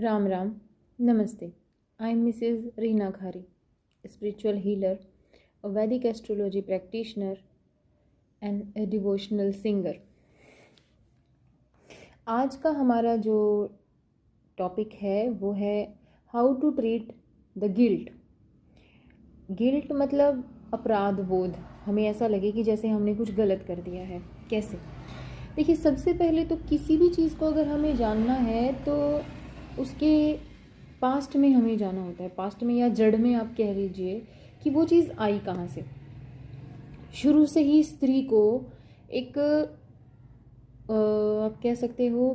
राम राम, नमस्ते. I am Mrs. Reena Khari, a spiritual healer, a Vedic astrology practitioner, and a devotional singer. आज का हमारा जो topic है वो है how to treat the guilt. Guilt मतलब अपराध बोध. हमें ऐसा लगे कि जैसे हमने कुछ गलत कर दिया है. कैसे? देखिए, सबसे पहले तो किसी भी चीज़ को अगर हमें जानना है तो उसके पास्ट में हमें जाना होता है. पास्ट में या जड़ में आप कह लीजिए कि वो चीज़ आई कहाँ से. शुरू से ही स्त्री को एक आप कह सकते हो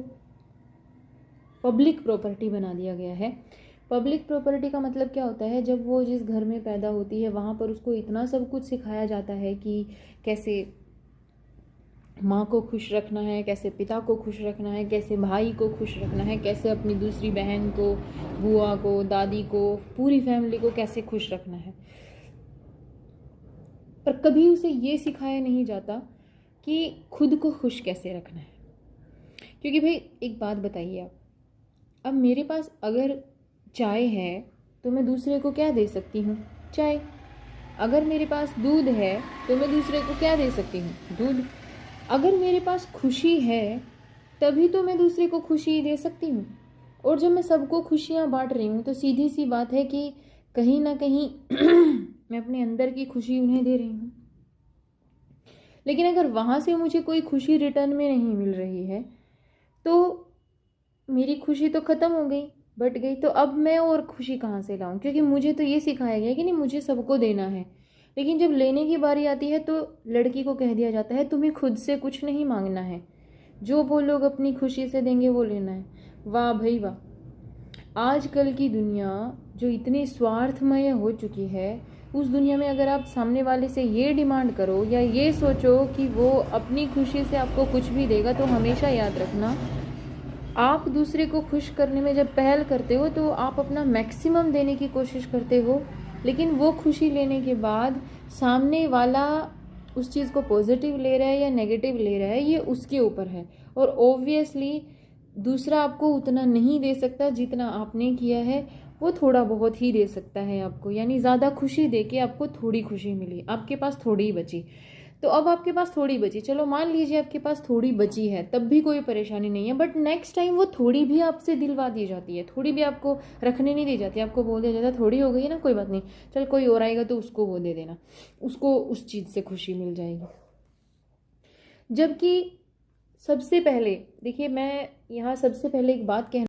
पब्लिक प्रॉपर्टी बना दिया गया है. पब्लिक प्रॉपर्टी का मतलब क्या होता है? जब वो जिस घर में पैदा होती है वहाँ पर उसको इतना सब कुछ सिखाया जाता है कि कैसे माँ को खुश रखना है, कैसे पिता को खुश रखना है, कैसे भाई को खुश रखना है, कैसे अपनी दूसरी बहन को, बुआ को, दादी को, पूरी फैमिली को कैसे खुश रखना है. पर कभी उसे ये सिखाया नहीं जाता कि खुद को खुश कैसे रखना है. क्योंकि भाई एक बात बताइए आप, अब मेरे पास अगर चाय है तो मैं दूसरे को क्या दे सकती हूँ? चाय. अगर मेरे पास दूध है तो मैं दूसरे को क्या दे सकती हूँ? दूध. अगर मेरे पास खुशी है तभी तो मैं दूसरे को खुशी दे सकती हूँ. और जब मैं सबको खुशियाँ बांट रही हूँ तो सीधी सी बात है कि कहीं ना कहीं मैं अपने अंदर की खुशी उन्हें दे रही हूँ. लेकिन अगर वहाँ से मुझे कोई खुशी रिटर्न में नहीं मिल रही है तो मेरी खुशी तो ख़त्म हो गई, बट गई. तो अब मैं और खुशी कहाँ से लाऊं? क्योंकि मुझे तो ये सिखाया गया कि नहीं, मुझे सबको देना है. लेकिन जब लेने की बारी आती है तो लड़की को कह दिया जाता है तुम्हें खुद से कुछ नहीं मांगना है, जो वो लोग अपनी खुशी से देंगे वो लेना है. वाह भाई वाह. आजकल की दुनिया जो इतनी स्वार्थमय हो चुकी है, उस दुनिया में अगर आप सामने वाले से ये डिमांड करो या ये सोचो कि वो अपनी खुशी से आपको कुछ भी देगा, तो हमेशा याद रखना, आप दूसरे को खुश करने में जब पहल करते हो तो आप अपना मैक्सिमम देने की कोशिश करते हो. लेकिन वो खुशी लेने के बाद सामने वाला उस चीज़ को पॉजिटिव ले रहा है या नेगेटिव ले रहा है, ये उसके ऊपर है. और ऑब्वियसली दूसरा आपको उतना नहीं दे सकता जितना आपने किया है. वो थोड़ा बहुत ही दे सकता है आपको, यानी ज़्यादा खुशी दे के आपको थोड़ी खुशी मिली, आपके पास थोड़ी बची. तो अब आपके पास थोड़ी बची, चलो मान लीजिए आपके पास थोड़ी बची है, तब भी कोई परेशानी नहीं है. बट नेक्स्ट टाइम वो थोड़ी भी आपसे दिलवा दी जाती है, थोड़ी भी आपको रखने नहीं दी जाती. आपको बोल दिया जाता है थोड़ी हो गई ना, कोई बात नहीं, चल कोई और आएगा तो उसको वो दे देना, उसको उस चीज़ से खुशी मिल जाएगी. जबकि सबसे पहले देखिए, मैं यहाँ सबसे पहले एक बात कहना